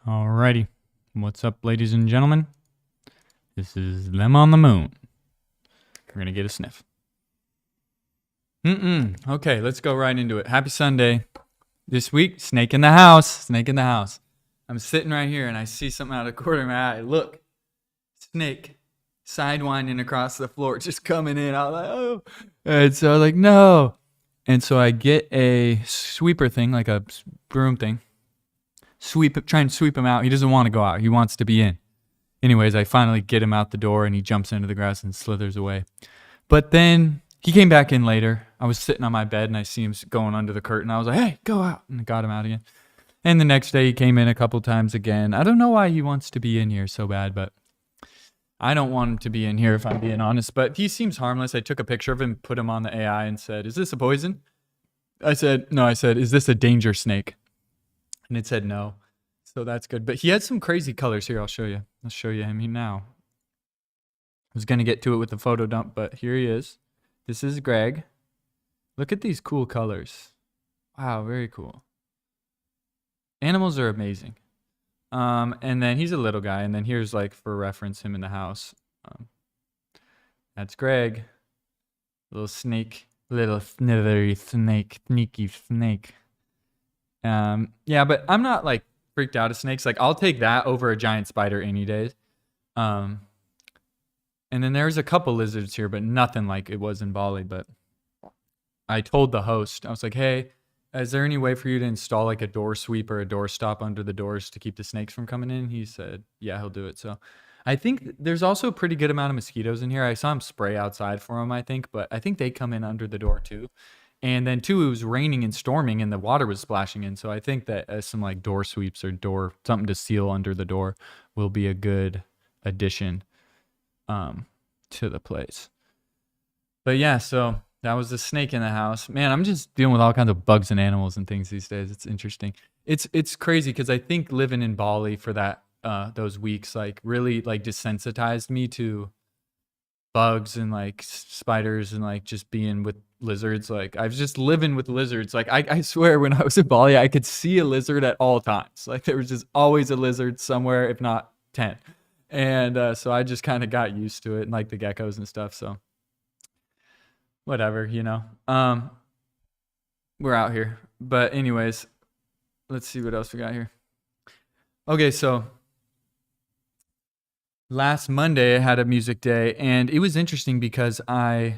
Alrighty. What's up, ladies and gentlemen? This is Them on the Moon. We're going to get a sniff. Okay, let's go right into it. Happy Sunday. This week, snake in the house. Snake in the house. I'm sitting right here and I see something out of the corner of my eye. Look, snake sidewinding across the floor, just coming in. I was like, oh. And so I was like, no. And so I get a sweeper thing, like a broom thing. Try and sweep him out. He doesn't want to go out. He wants to be in. Anyways, I finally get him out the door and he jumps into the grass and slithers away. But then he came back in later. I was sitting on my bed and I see him going under the curtain. I was like, hey, go out. And I got him out again. And the next day he came in a couple times again. I don't know why he wants to be in here so bad, but I don't want him to be in here if I'm being honest. But he seems harmless. I took a picture of him, put him on the AI and said, is this a poison? I said, is this a danger snake? And it said no. So that's good. But he had some crazy colors here. I'll show you. I'll show you him now. I was going to get to it with the photo dump, but here he is. This is Greg. Look at these cool colors. Wow, very cool. Animals are amazing. And then he's a little guy. And then here's, like, for reference, him in the house. That's Greg. Little snake. Little snithery snake. Sneaky snake. Yeah, but I'm not, like, freaked out of snakes. Like, I'll take that over a giant spider any day. And then there's a couple lizards here, but nothing like it was in Bali. But I told the host, I was like, hey, is there any way for you to install like a door sweep or a door stop under the doors to keep the snakes from coming in? He said, yeah, he'll do it. So I think there's also a pretty good amount of mosquitoes in here. I saw him spray outside for them, I think, but I think they come in under the door too. And then too, it was raining and storming and the water was splashing in. So I think that some like door sweeps or something to seal under the door will be a good addition to the place. But yeah, so that was the snake in the house. Man, I'm just dealing with all kinds of bugs and animals and things these days. It's interesting. It's crazy because I think living in Bali for that those weeks like really like desensitized me to bugs and like spiders and like just being with lizards. Like I was just living with lizards. Like I swear when I was in Bali, I could see a lizard at all times. Like there was just always a lizard somewhere, if not 10. And so I just kind of got used to it and like the geckos and stuff. So whatever, we're out here. But anyways, let's see what else we got here. Okay, so last Monday I had a music day and it was interesting because I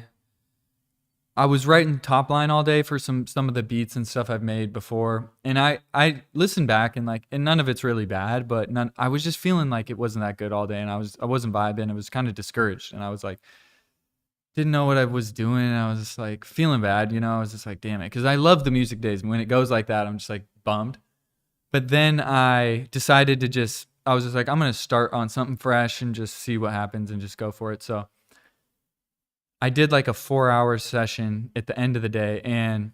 was writing top line all day for some of the beats and stuff I've made before. And I listened back and like, and none of it's really bad, but I was just feeling like it wasn't that good all day. And I wasn't vibing. I was kind of discouraged. And I was like, didn't know what I was doing. I was just like feeling bad, I was just like, damn it. Cause I love the music days. And when it goes like that, I'm just like bummed. But then I decided I was just like, I'm going to start on something fresh and just see what happens and just go for it. So I did like a 4-hour session at the end of the day. And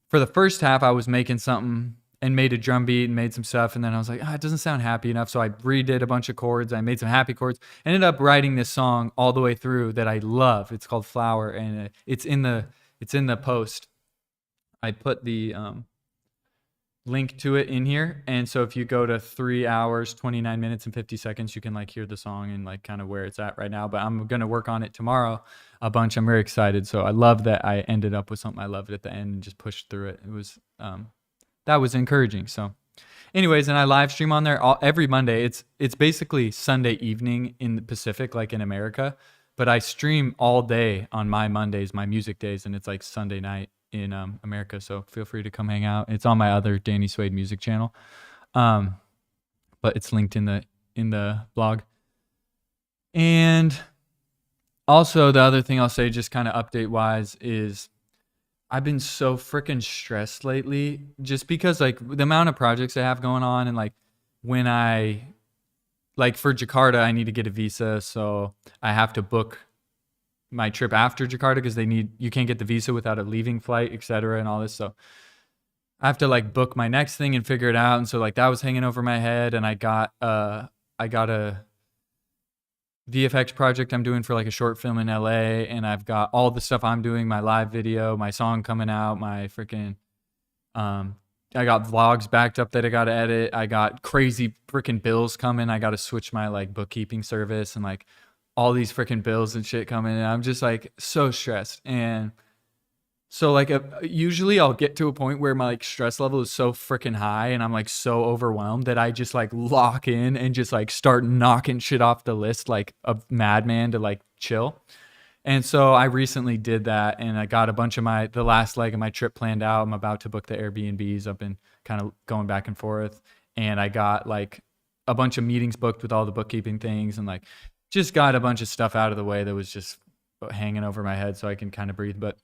for the first half, I was making something and made a drum beat and made some stuff. And then I was like, it doesn't sound happy enough. So I redid a bunch of chords. I made some happy chords. Ended up writing this song all the way through that I love. It's called Flower. And it's in the post. I put the link to it in here. And so if you go to 3 hours, 29 minutes and 50 seconds, you can like hear the song and like kind of where it's at right now. But I'm going to work on it tomorrow a bunch. I'm very excited. So I love that I ended up with something I loved at the end and just pushed through it. It was, that was encouraging. So anyways, and I live stream on there every Monday. It's basically Sunday evening in the Pacific, like in America, but I stream all day on my Mondays, my music days. And it's like Sunday night in America, so feel free to come hang out. It's on my other Danny Suede music channel, but it's linked in the blog. And also the other thing I'll say, just kind of update wise, is I've been so freaking stressed lately, just because like the amount of projects I have going on, and like when I like for Jakarta, I need to get a visa, so I have to book my trip after Jakarta because you can't get the visa without a leaving flight, etc. and all this. So I have to like book my next thing and figure it out. And so like that was hanging over my head. And I got a VFX project I'm doing for like a short film in LA. And I've got all the stuff I'm doing, my live video, my song coming out, my freaking I got vlogs backed up that I got to edit. I got crazy freaking bills coming. I got to switch my like bookkeeping service and like all these freaking bills and shit coming. And I'm just like so stressed. And so like usually I'll get to a point where my like stress level is so freaking high and I'm like so overwhelmed that I just like lock in and just like start knocking shit off the list like a madman to like chill. And so I recently did that and I got a bunch of the last leg of my trip planned out. I'm about to book the Airbnbs. I've been kind of going back and forth and I got like a bunch of meetings booked with all the bookkeeping things and like just got a bunch of stuff out of the way that was just hanging over my head so I can kind of breathe. But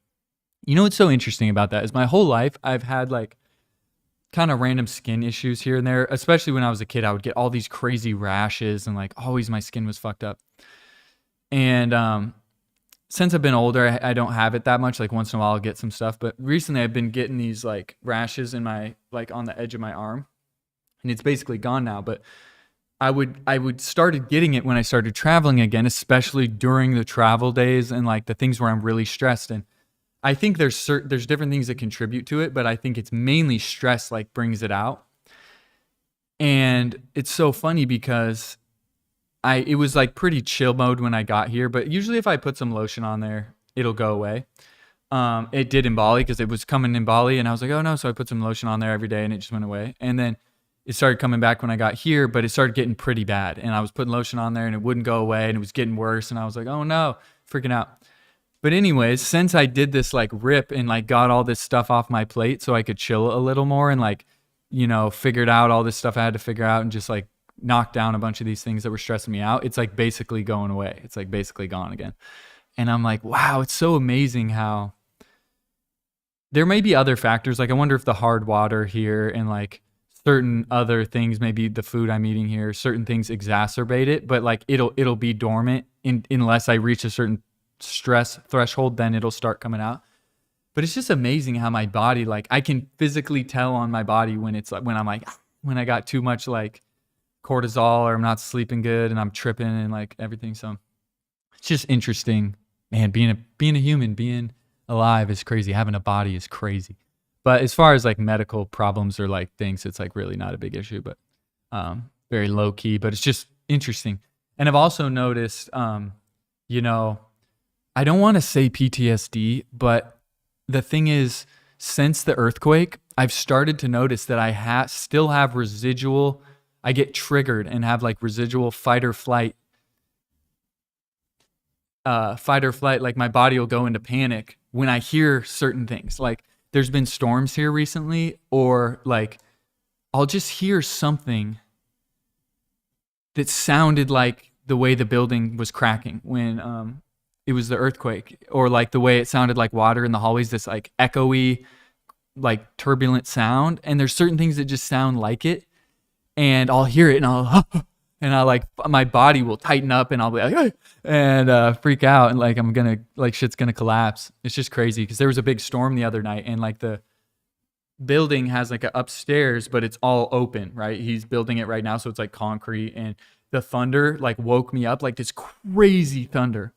you know what's so interesting about that is my whole life I've had like kind of random skin issues here and there, especially when I was a kid. I would get all these crazy rashes and like always my skin was fucked up. And since I've been older, I don't have it that much. Like once in a while I'll get some stuff, but recently I've been getting these like rashes in my, like on the edge of my arm and it's basically gone now. But I would started getting it when I started traveling again, especially during the travel days and like the things where I'm really stressed. And I think there's different things that contribute to it, but I think it's mainly stress like brings it out. And it's so funny because it was like pretty chill mode when I got here, but usually if I put some lotion on there, it'll go away. It did in Bali because it was coming in Bali and I was like, oh no. So I put some lotion on there every day and it just went away. And then it started coming back when I got here, but it started getting pretty bad. And I was putting lotion on there and it wouldn't go away and it was getting worse. And I was like, oh no, freaking out. But anyways, since I did this like rip and like got all this stuff off my plate so I could chill a little more and like, you know, figured out all this stuff I had to figure out and just like knock down a bunch of these things that were stressing me out, it's like basically going away. It's like basically gone again. And I'm like, wow, it's so amazing how there may be other factors. Like I wonder if the hard water here and like certain other things, maybe the food I'm eating here, certain things exacerbate it, but like it'll be dormant unless I reach a certain stress threshold, then it'll start coming out. But it's just amazing how my body, like I can physically tell on my body when it's like when I'm like when I got too much like cortisol or I'm not sleeping good and I'm tripping and like everything. So it's just interesting, man. Being a human, being alive is crazy. Having a body is crazy. But as far as like medical problems or like things, it's like really not a big issue, but very low key. But it's just interesting. And I've also noticed, you know, I don't want to say PTSD, but the thing is, since the earthquake, I've started to notice that I still have residual. I get triggered and have like residual fight or flight. Like my body will go into panic when I hear certain things. Like there's been storms here recently, or like I'll just hear something that sounded like the way the building was cracking when it was the earthquake, or like the way it sounded like water in the hallways, this like echoey, like turbulent sound. And there's certain things that just sound like it. And I'll hear it and I'll like, my body will tighten up and I'll be like, and freak out. And like, I'm gonna, like shit's gonna collapse. It's just crazy. Because there was a big storm the other night and like the building has like a upstairs, but it's all open, right? He's building it right now. So it's like concrete, and the thunder like woke me up, like this crazy thunder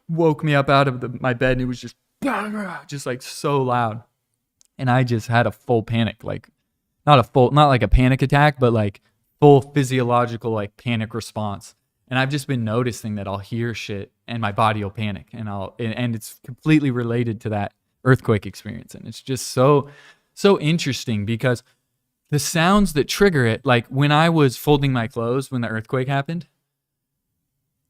woke me up out of my bed, and it was just like so loud. And I just had a full panic, like not like a panic attack, but like full physiological like panic response. And I've just been noticing that I'll hear shit and my body will panic, and it's completely related to that earthquake experience. And it's just so interesting because the sounds that trigger it, like when I was folding my clothes when the earthquake happened,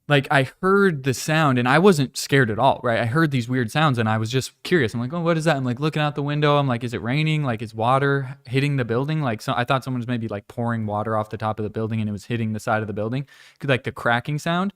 like I heard the sound and I wasn't scared at all, right? I heard these weird sounds and I was just curious. I'm like, oh, what is that? I'm like looking out the window. I'm like, is it raining? Like, is water hitting the building? Like, so I thought someone was maybe like pouring water off the top of the building and it was hitting the side of the building, like the cracking sound.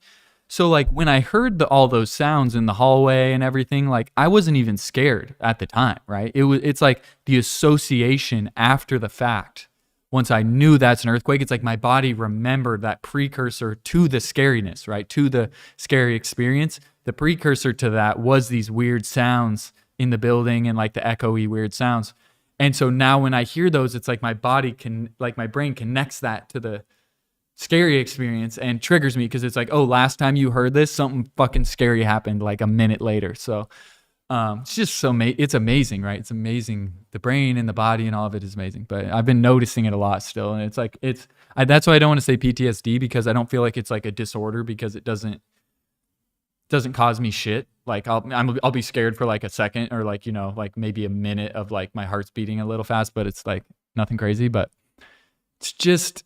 So like when I heard all those sounds in the hallway and everything, like I wasn't even scared at the time, right? It's like the association after the fact. Once I knew that's an earthquake, it's like my body remembered that precursor to the scariness, right? To the scary experience. The precursor to that was these weird sounds in the building and like the echoey weird sounds. And so now when I hear those, it's like my body my brain connects that to the scary experience and triggers me because it's like, oh, last time you heard this, something fucking scary happened like a minute later. So It's just so it's amazing, right? It's amazing. The brain and the body and all of it is amazing. But I've been noticing it a lot still, and it's like that's why I don't want to say PTSD, because I don't feel like it's like a disorder, because it doesn't cause me shit. Like I'll be scared for like a second, or like, you know, like maybe a minute of like my heart's beating a little fast, but it's like nothing crazy. But it's just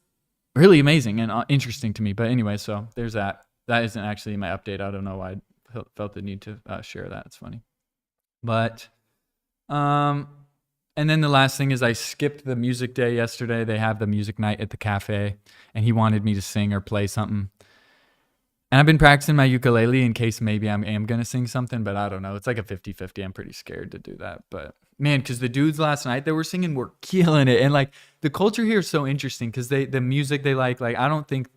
really amazing and interesting to me. But anyway, so there's that. That isn't actually my update. I don't know why I felt the need to share that. It's funny. But and then the last thing is I skipped the music day yesterday. They have the music night at the cafe, and he wanted me to sing or play something. And I've been practicing my ukulele in case maybe I am going to sing something, but I don't know. It's like a 50-50. I'm pretty scared to do that. But man, because the dudes last night that were singing were killing it. And like the culture here is so interesting, because the music they like I don't think,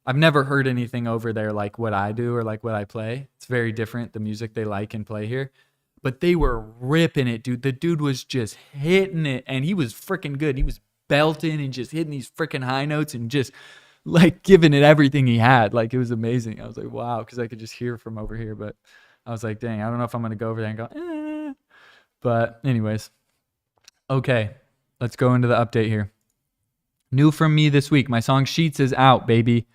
I've never heard anything over there like what I do or like what I play. It's very different, the music they like and play here. But they were ripping it, dude. The dude was just hitting it, and he was freaking good. He was belting and just hitting these freaking high notes and just like giving it everything he had. Like it was amazing. I was like, wow, because I could just hear from over here. But I was like, dang, I don't know if I'm going to go over there and go, eh. But anyways, okay, let's go into the update here. New from me this week. My song Sheets is out, baby.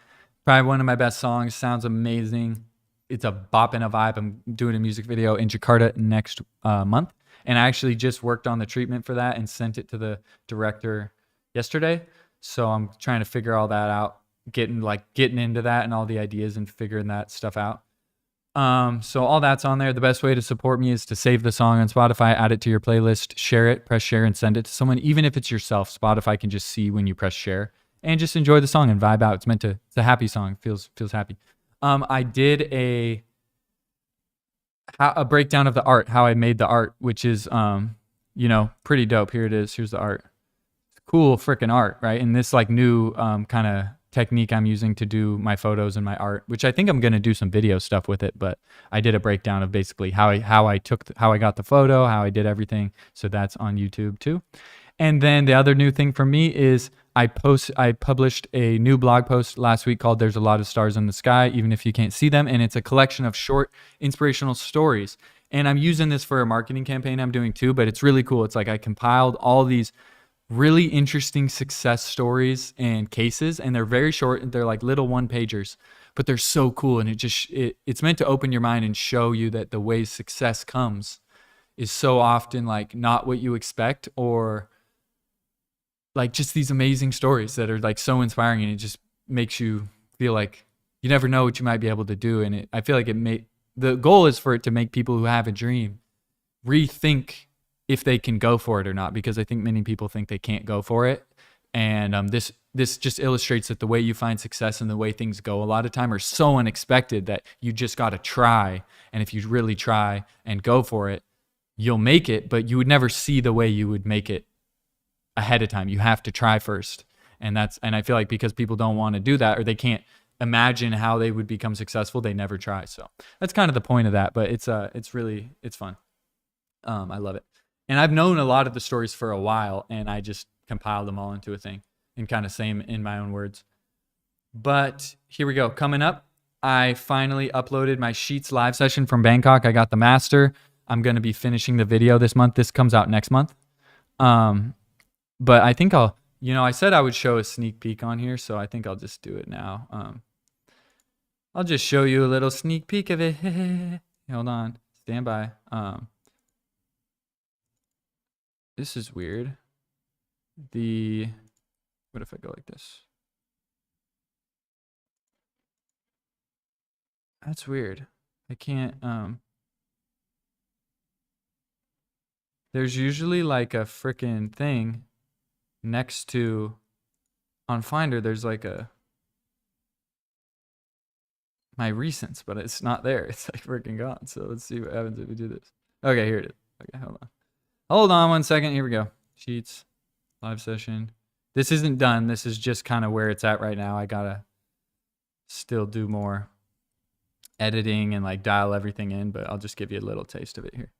Probably one of my best songs. Sounds amazing. It's a bop and a vibe. I'm doing a music video in Jakarta next month. And I actually just worked on the treatment for that and sent it to the director yesterday. So I'm trying to figure all that out, getting into that and all the ideas and figuring that stuff out. So all that's on there. The best way to support me is to save the song on Spotify, add it to your playlist, share it, press share, and send it to someone. Even if it's yourself, Spotify can just see when you press share, and just enjoy the song and vibe out. It's a happy song. Feels happy. I did a breakdown of the art, how I made the art, which is pretty dope. Here it is. Here's the art. Cool freaking art, right? And this like new kind of technique I'm using to do my photos and my art, which I think I'm going to do some video stuff with it, but I did a breakdown of basically how I got the photo, how I did everything. So that's on YouTube too. And then the other new thing for me is I published a new blog post last week called There's a Lot of Stars in the Sky, Even If You Can't See Them. And it's a collection of short inspirational stories. And I'm using this for a marketing campaign I'm doing too, but it's really cool. It's like I compiled all these really interesting success stories and cases, and they're very short. They're like little one-pagers, but they're so cool. And it's meant to open your mind and show you that the way success comes is so often like not what you expect, or like just these amazing stories that are like so inspiring, and it just makes you feel like you never know what you might be able to do. And I feel like the goal is for it to make people who have a dream rethink if they can go for it or not, because I think many people think they can't go for it. And this just illustrates that the way you find success and the way things go a lot of time are so unexpected that you just got to try. And if you really try and go for it, you'll make it, but you would never see the way you would make it ahead of time. You have to try first. And I feel like because people don't want to do that, or they can't imagine how they would become successful, they never try. So that's kind of the point of that, but it's fun. I love it. And I've known a lot of the stories for a while, and I just compiled them all into a thing and kind of say them in my own words. But here we go. Coming up, I finally uploaded my Sheets live session from Bangkok. I got the master. I'm going to be finishing the video this month. This comes out next month. But I think I said I would show a sneak peek on here, so I think I'll just do it now. I'll just show you a little sneak peek of it. Hold on. Stand by. This is weird. What if I go like this? That's weird. I can't, there's usually like a freaking thing next to, on Finder, there's like my recents, but it's not there. It's like freaking gone. So let's see what happens if we do this. Okay, here it is. Okay, hold on 1 second. Here we go. Sheets, live session. This isn't done. This is just kind of where it's at right now. I gotta still do more editing and like dial everything in, but I'll just give you a little taste of it here.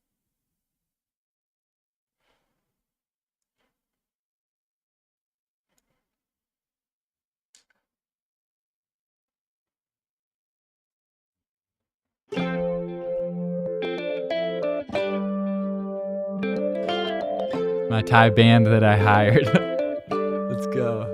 my Thai band that I hired. Let's go.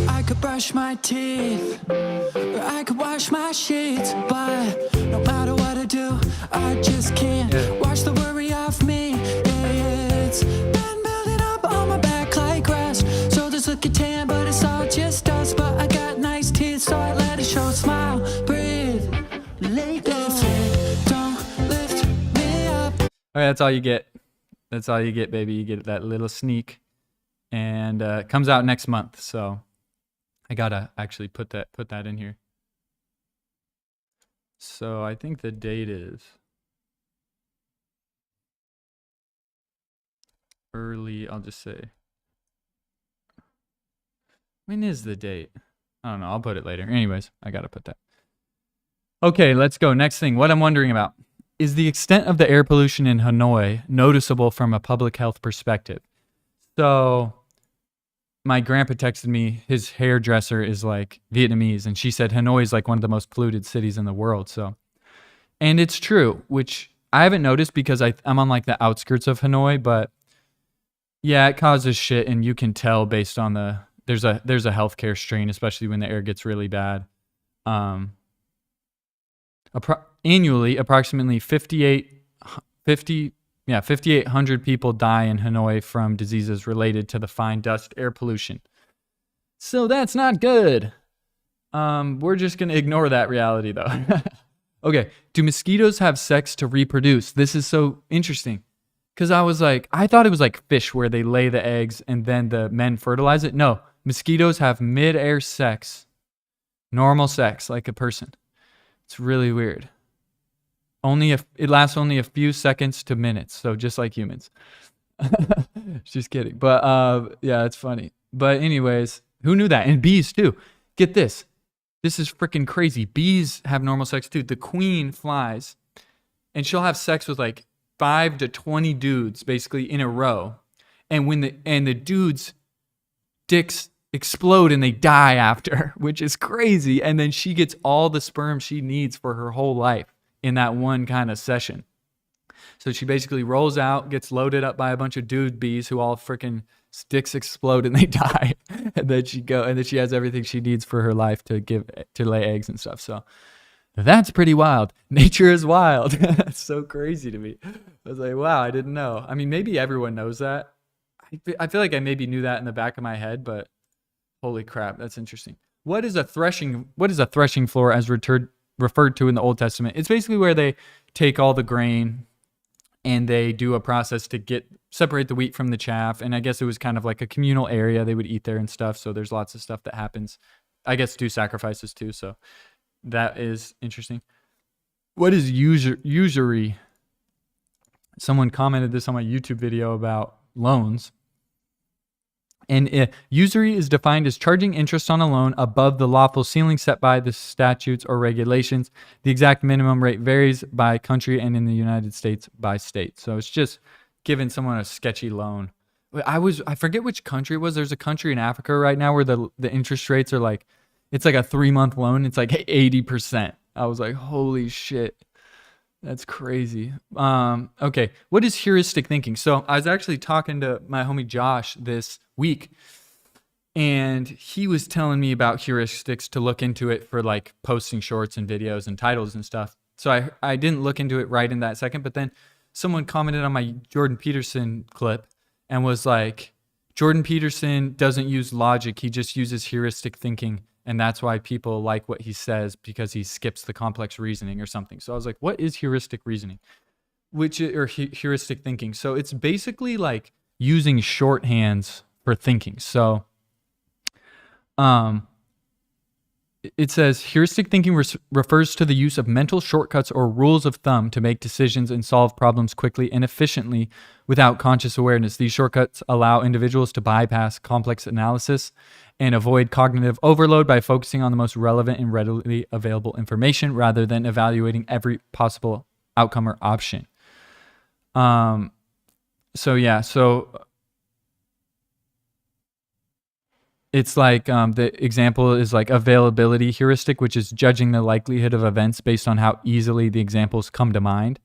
I could brush my teeth, or I could wash my sheets, but no matter what I do, I just can't wash the worry off me. It's been building up on my back like grass, shoulders looking tan, but it's all just dust. But I got nice teeth, so I let it show. Smile, breathe, let go. If it don't lift me up. All right, that's all you get. That's all you get, baby. You get that little sneak, and it comes out next month. So I gotta actually put that in here. So I think the date is early. I'll just say. When is the date? I don't know. I'll put it later. Anyways, I gotta put that. Okay, let's go. Next thing. What I'm wondering about. Is the extent of the air pollution in Hanoi noticeable from a public health perspective? So my grandpa texted me, his hairdresser is like Vietnamese, and she said Hanoi is like one of the most polluted cities in the world. So, and it's true, which I haven't noticed because I'm on like the outskirts of Hanoi, but yeah, it causes shit, and you can tell based on there's a healthcare strain, especially when the air gets really bad. Annually, approximately 5,800 people die in Hanoi from diseases related to the fine dust air pollution. So that's not good. We're just going to ignore that reality, though. Okay, do mosquitoes have sex to reproduce? This is so interesting. Because I thought it was like fish where they lay the eggs and then the men fertilize it. No, mosquitoes have mid-air sex, normal sex, like a person. It's really weird. It lasts only a few seconds to minutes, so just like humans. Just kidding. But yeah, it's funny. But anyways, who knew that? And bees too. Get this. This is freaking crazy. Bees have normal sex too. The queen flies, and she'll have sex with like 5 to 20 dudes basically in a row. And when the dudes' dicks explode and they die after, which is crazy. And then she gets all the sperm she needs for her whole life in that one kind of session. So she basically rolls out, gets loaded up by a bunch of dude bees who all freaking dicks explode and they die. And then she has everything she needs for her life to lay eggs and stuff. So that's pretty wild. Nature is wild. It's so crazy to me. I was like, wow, I didn't know. I mean, maybe everyone knows that. I feel like I maybe knew that in the back of my head, but holy crap, that's interesting. What is a threshing floor as referred to in the Old Testament? It's basically where they take all the grain and they do a process to separate the wheat from the chaff. And I guess it was kind of like a communal area. They would eat there and stuff. So there's lots of stuff that happens. I guess do sacrifices too. So that is interesting. What is usury? Someone commented this on my YouTube video about loans. And usury is defined as charging interest on a loan above the lawful ceiling set by the statutes or regulations. The exact minimum rate varies by country and in the United States by state. So it's just giving someone a sketchy loan. I forget which country it was. There's a country in Africa right now where the interest rates are like, it's like a 3-month loan. It's like 80%. I was like, holy shit. That's crazy. Okay, what is heuristic thinking? So I was actually talking to my homie Josh this week, and he was telling me about heuristics to look into it for like posting shorts and videos and titles and stuff. So I didn't look into it right in that second, but then someone commented on my Jordan Peterson clip and was like, Jordan Peterson doesn't use logic, he just uses heuristic thinking. And that's why people like what he says, because he skips the complex reasoning or something. So I was like, what is heuristic reasoning? Heuristic thinking. So it's basically like using shorthands for thinking. So it says heuristic thinking refers to the use of mental shortcuts or rules of thumb to make decisions and solve problems quickly and efficiently without conscious awareness. These shortcuts allow individuals to bypass complex analysis and avoid cognitive overload by focusing on the most relevant and readily available information rather than evaluating every possible outcome or option. So it's like the example is like availability heuristic, which is judging the likelihood of events based on how easily the examples come to mind.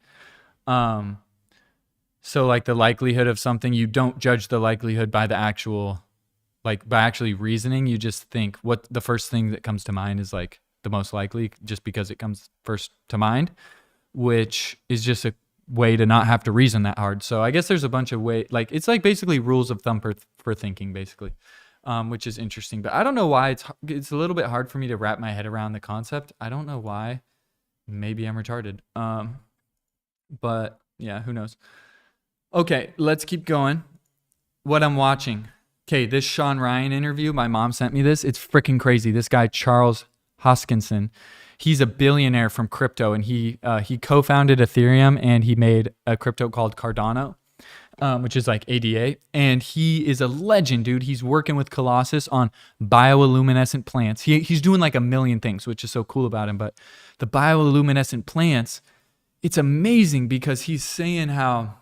So like the likelihood of something, you don't judge the likelihood by the actual, like by actually reasoning. You just think what the first thing that comes to mind is like the most likely, just because it comes first to mind, which is just a way to not have to reason that hard. So I guess there's a bunch of like it's like basically rules of thumb for thinking, basically, which is interesting. But I don't know why it's a little bit hard for me to wrap my head around the concept. I don't know why. Maybe I'm retarded. But yeah, who knows? Okay, let's keep going. What I'm watching. Okay, this Sean Ryan interview, my mom sent me this. It's freaking crazy. This guy, Charles Hoskinson, he's a billionaire from crypto, and he co-founded Ethereum, and he made a crypto called Cardano, which is like ADA. And he is a legend, dude. He's working with Colossus on bioluminescent plants. He's doing like a million things, which is so cool about him. But the bioluminescent plants, it's amazing because he's saying how,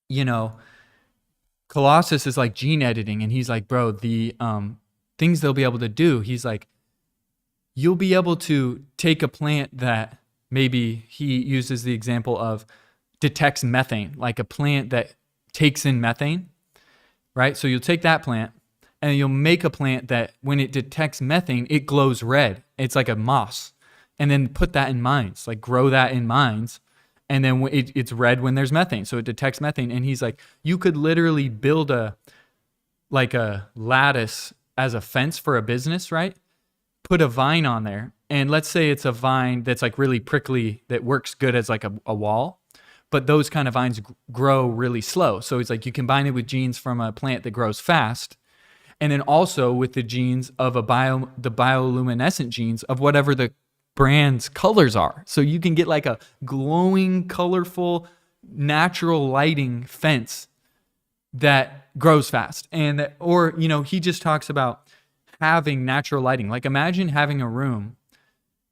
you know, Colossus is like gene editing, and he's like, bro, the things they'll be able to do, he's like, you'll be able to take a plant that maybe he uses the example of detects methane, like a plant that takes in methane, right? So you'll take that plant and you'll make a plant that when it detects methane, it glows red. It's like a moss. And then put that in mines, like grow that in mines. And then it's red when there's methane. So it detects methane. And he's like, you could literally build a lattice as a fence for a business, right? Put a vine on there. And let's say it's a vine that's like really prickly that works good as like a wall. But those kind of vines grow really slow. So it's like you combine it with genes from a plant that grows fast. And then also with the genes of the bioluminescent genes of whatever the brand's colors are. So you can get like a glowing, colorful, natural lighting fence that grows fast. And that, or, you know, he just talks about having natural lighting. Like imagine having a room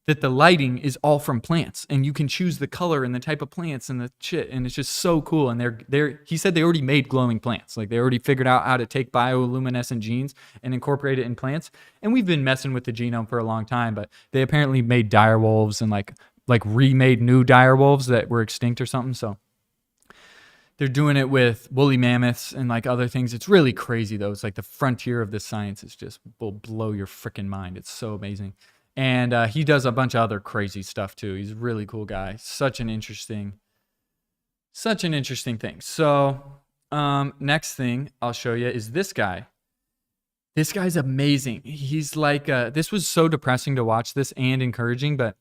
that the lighting is all from plants, and you can choose the color and the type of plants and the shit. And it's just so cool. And he said they already made glowing plants. Like they already figured out how to take bioluminescent genes and incorporate it in plants. And we've been messing with the genome for a long time, but they apparently made dire wolves and like remade new dire wolves that were extinct or something. So they're doing it with woolly mammoths and like other things. It's really crazy though. It's like the frontier of this science is just will blow your freaking mind. It's so amazing. And he does a bunch of other crazy stuff too. He's a really cool guy. Such an interesting thing. So next thing I'll show you is this guy. This guy's amazing. He's like, this was so depressing to watch this and encouraging, but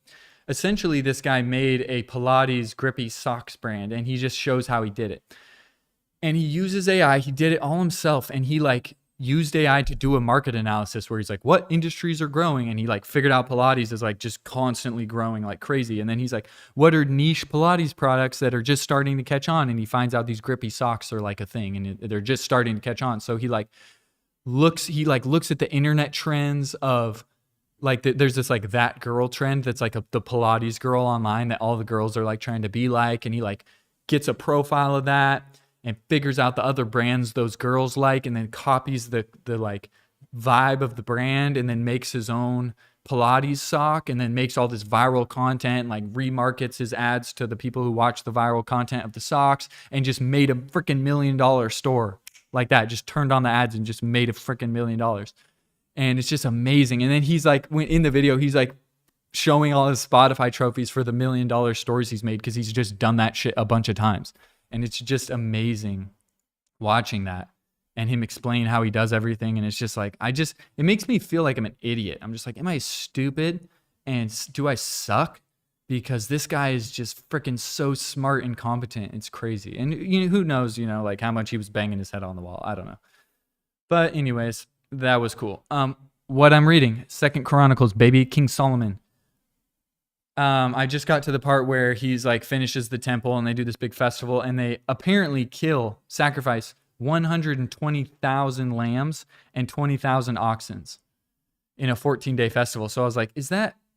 essentially this guy made a Pilates grippy socks brand, and he just shows how he did it. And he uses AI. He did it all himself, and he like used AI to do a market analysis where he's like, what industries are growing? And he like figured out Pilates is like just constantly growing like crazy. And then he's like, what are niche Pilates products that are just starting to catch on? And he finds out these grippy socks are like a thing, and they're just starting to catch on. So he looks at the internet trends of like, there's this like that girl trend that's like the Pilates girl online that all the girls are like trying to be like. And he like gets a profile of that and figures out the other brands those girls like, and then copies the like vibe of the brand, and then makes his own Pilates sock, and then makes all this viral content, like remarkets his ads to the people who watch the viral content of the socks, and just made a freaking $1 million store like that. Just turned on the ads and just made a freaking $1 million. And it's just amazing. And then he's like, in the video, he's like showing all his Spotify trophies for the $1 million stores he's made, because he's just done that shit a bunch of times. And it's just amazing watching that and him explain how he does everything. And it's just like, it makes me feel like I'm an idiot. I'm just like, am I stupid? And do I suck? Because this guy is just freaking so smart and competent. It's crazy. And you know, who knows, you know, like how much he was banging his head on the wall. I don't know. But anyways, that was cool. What I'm reading, 2nd Chronicles, baby, King Solomon. I just got to the part where he's like finishes the temple, and they do this big festival, and they apparently sacrifice 120,000 lambs and 20,000 oxens in a 14-day festival. So I was like,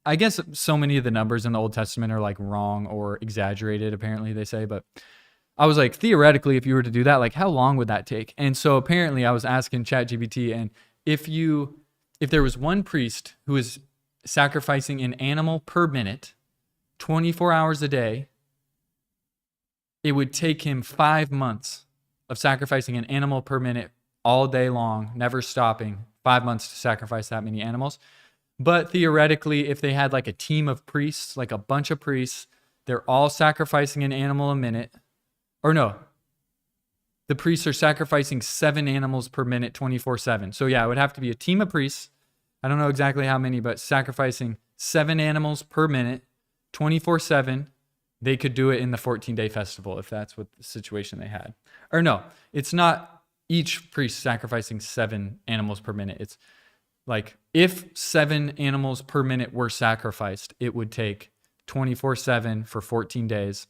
I guess so many of the numbers in the Old Testament are like wrong or exaggerated, apparently they say, but I was like, theoretically, if you were to do that, like how long would that take? And so apparently I was asking ChatGPT, and if there was one priest who was sacrificing an animal per minute, 24 hours a day, it would take him 5 months of sacrificing an animal per minute all day long, never stopping, 5 months to sacrifice that many animals. But theoretically, if they had like a team of priests, like a bunch of priests, they're all sacrificing an animal a minute. Or no, the priests are sacrificing 7 animals per minute, 24/7. So yeah, it would have to be a team of priests. I don't know exactly how many, but sacrificing 7 animals per minute, 24/7. They could do it in the 14-day festival if that's what the situation they had. Or no, it's not each priest sacrificing 7 animals per minute. It's like if 7 animals per minute were sacrificed, it would take 24/7 for 14 days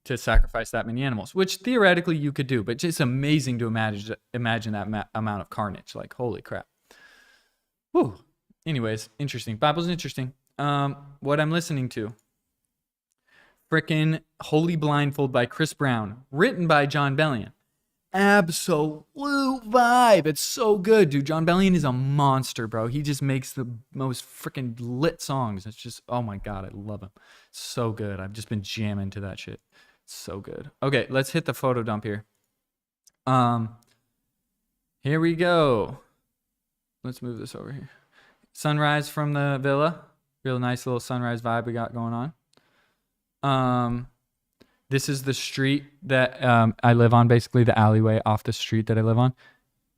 to sacrifice that many animals, which theoretically you could do, but just amazing to imagine that amount of carnage. Like, holy crap. Whew. Anyways, interesting. Bible's interesting. What I'm listening to. Frickin' Holy Blindfold by Chris Brown, written by Jon Bellion. Absolute vibe. It's so good, dude. Jon Bellion is a monster, bro. He just makes the most freaking lit songs. It's just, oh my God, I love him. So good. I've just been jamming to that shit. So good. Okay, let's hit the photo dump here. Here we go. Let's move this over here. Sunrise from the villa. Real nice little sunrise vibe we got going on. This is the street that I live on, basically the alleyway off the street that I live on.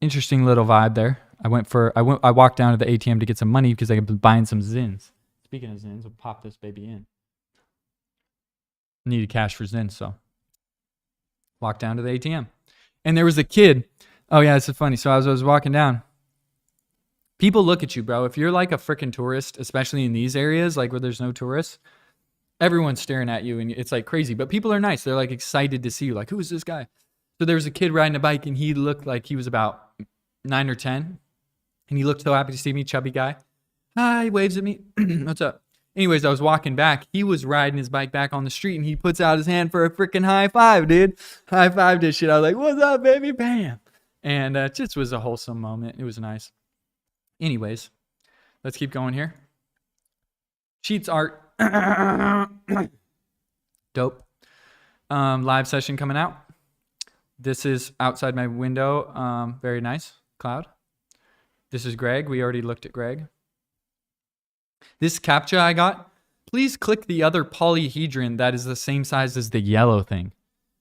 Interesting little vibe there. I walked down to the ATM to get some money because I could buying some Zins. Speaking of Zins, we'll pop this baby in. Needed cash for Zins, so walked down to the ATM. And there was a kid. Oh yeah, this is funny. So as I was walking down, people look at you, bro. If you're like a freaking tourist, especially in these areas, like where there's no tourists, everyone's staring at you and it's like crazy. But people are nice. They're like excited to see you. Like, who is this guy? So there was a kid riding a bike and he looked like he was about 9 or 10. And he looked so happy to see me, chubby guy. Hi, waves at me. What's up? Anyways, I was walking back. He was riding his bike back on the street and he puts out his hand for a freaking high five, dude. High five this shit. I was like, what's up, baby? Bam. And it just was a wholesome moment. It was nice. Anyways, let's keep going here. Sheets art. Dope. Live session coming out. This is outside my window. Very nice. Cloud. This is Greg. We already looked at Greg. This CAPTCHA I got, please click the other polyhedron that is the same size as the yellow thing.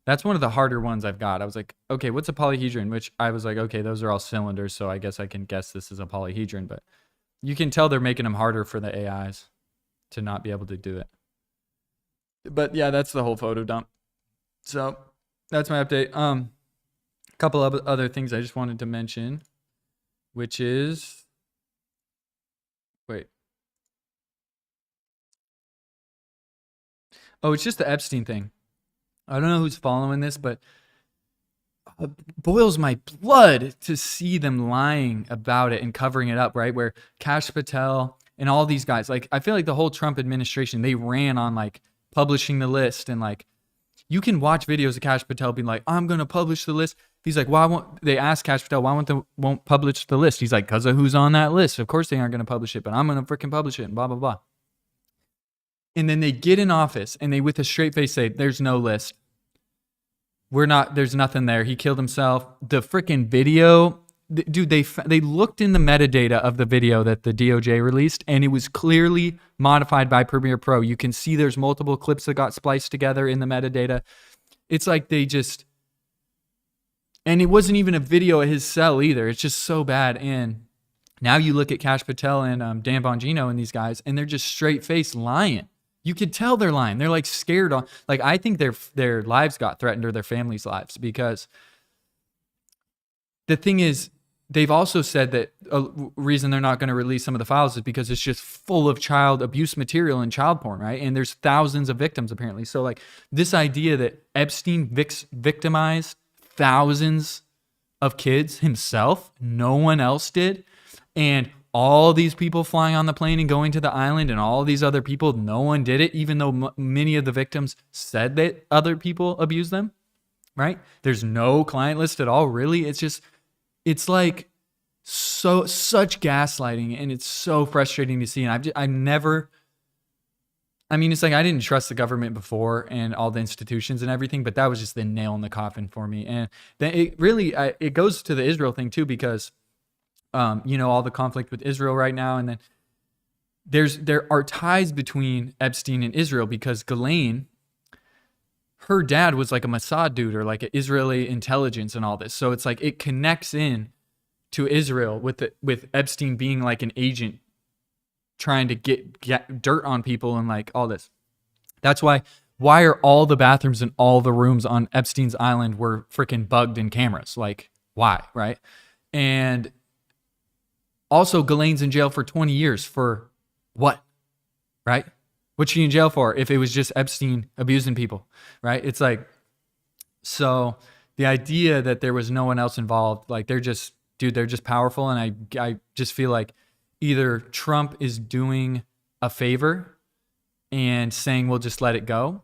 That's one of the harder ones I've got. I was like, okay, what's a polyhedron? Which I was like, okay, those are all cylinders, so I guess I can guess this is a polyhedron. But you can tell they're making them harder for the AIs to not be able to do it. But yeah, that's the whole photo dump. So that's my update. A couple of other things I just wanted to mention, which is, wait. Oh, it's just the Epstein thing. I don't know who's following this, but it boils my blood to see them lying about it and covering it up, right? Where Kash Patel and all these guys, like, I feel like the whole Trump administration, they ran on like publishing the list, and like you can watch videos of Kash Patel being like, I'm going to publish the list. He's like, why won't they ask Kash Patel, why won't publish the list? He's like, because of who's on that list. Of course they aren't going to publish it, but I'm going to freaking publish it and blah, blah, blah. And then they get in office and they, with a straight face, say, there's no list. There's nothing there. He killed himself. The freaking video, dude, they looked in the metadata of the video that the DOJ released, and it was clearly modified by Premiere Pro. You can see there's multiple clips that got spliced together in the metadata. It's like they just, and it wasn't even a video of his cell either. It's just so bad. And now you look at Kash Patel and Dan Bongino and these guys, and they're just straight face lying. You could tell they're lying. They're like scared on, like, I think their lives got threatened, or their families' lives, because the thing is, they've also said that a reason they're not going to release some of the files is because it's just full of child abuse material and child porn, right? And there's thousands of victims apparently. So like this idea that Epstein victimized thousands of kids himself, no one else did, and all these people flying on the plane and going to the island, and all these other people, no one did it, even though many of the victims said that other people abused them, right? There's no client list at all, really. It's like such gaslighting, and it's so frustrating to see. And I mean, it's like I didn't trust the government before and all the institutions and everything, but that was just the nail in the coffin for me. And then it really it goes to the Israel thing too, because all the conflict with Israel right now, and then there are ties between Epstein and Israel because Ghislaine, her dad was like a Mossad dude or like an Israeli intelligence and all this. So it's like it connects in to Israel with Epstein being like an agent trying to get dirt on people and like all this. That's why are all the bathrooms and all the rooms on Epstein's island were freaking bugged in cameras? Like, why, right? And also Ghislaine's in jail for 20 years for what, right? What's she in jail for if it was just Epstein abusing people, right? It's like, so the idea that there was no one else involved, like they're just powerful. And I just feel like either Trump is doing a favor and saying, we'll just let it go,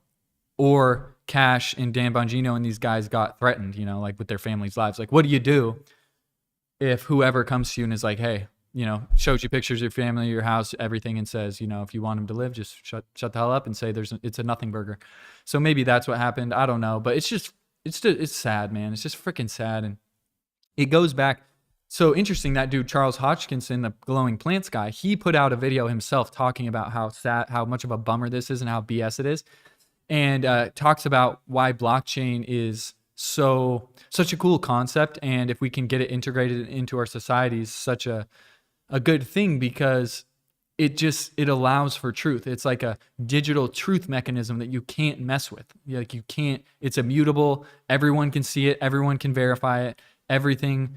or Cash and Dan Bongino and these guys got threatened, like with their families' lives. Like, what do you do if whoever comes to you and is like, hey, shows you pictures of your family, your house, everything, and says, if you want him to live, just shut the hell up and say it's a nothing burger. So maybe that's what happened. I don't know, but it's sad, man. It's just freaking sad. And it goes back. So interesting, that dude, Charles Hodgkinson, the glowing plants guy, he put out a video himself talking about how sad, how much of a bummer this is and how BS it is. And talks about why blockchain is such a cool concept. And if we can get it integrated into our societies, such a good thing, because it allows for truth. It's like a digital truth mechanism that you can't mess with. Like you can't, it's immutable. Everyone can see it. Everyone can verify it. Everything.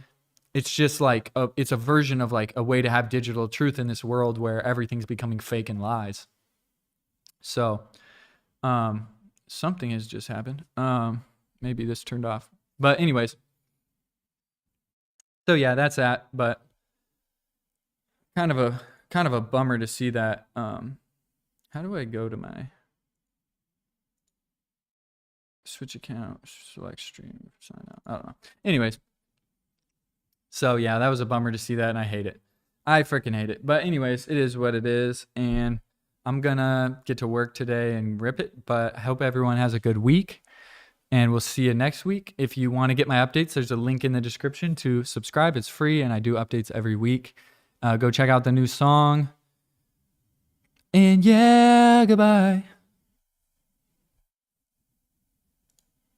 It's just like, it's a version of like a way to have digital truth in this world where everything's becoming fake and lies. So, something has just happened. Maybe this turned off, but anyways. So yeah, that's that, but kind of a bummer to see that. How do I go to my switch account, select stream, sign out? I don't know. Anyways. So yeah, that was a bummer to see that, and I hate it. I freaking hate it. But anyways, it is what it is, and I'm gonna get to work today and rip it. But I hope everyone has a good week, and we'll see you next week. If you want to get my updates, there's a link in the description to subscribe. It's free, and I do updates every week. Go check out the new song. And yeah, goodbye.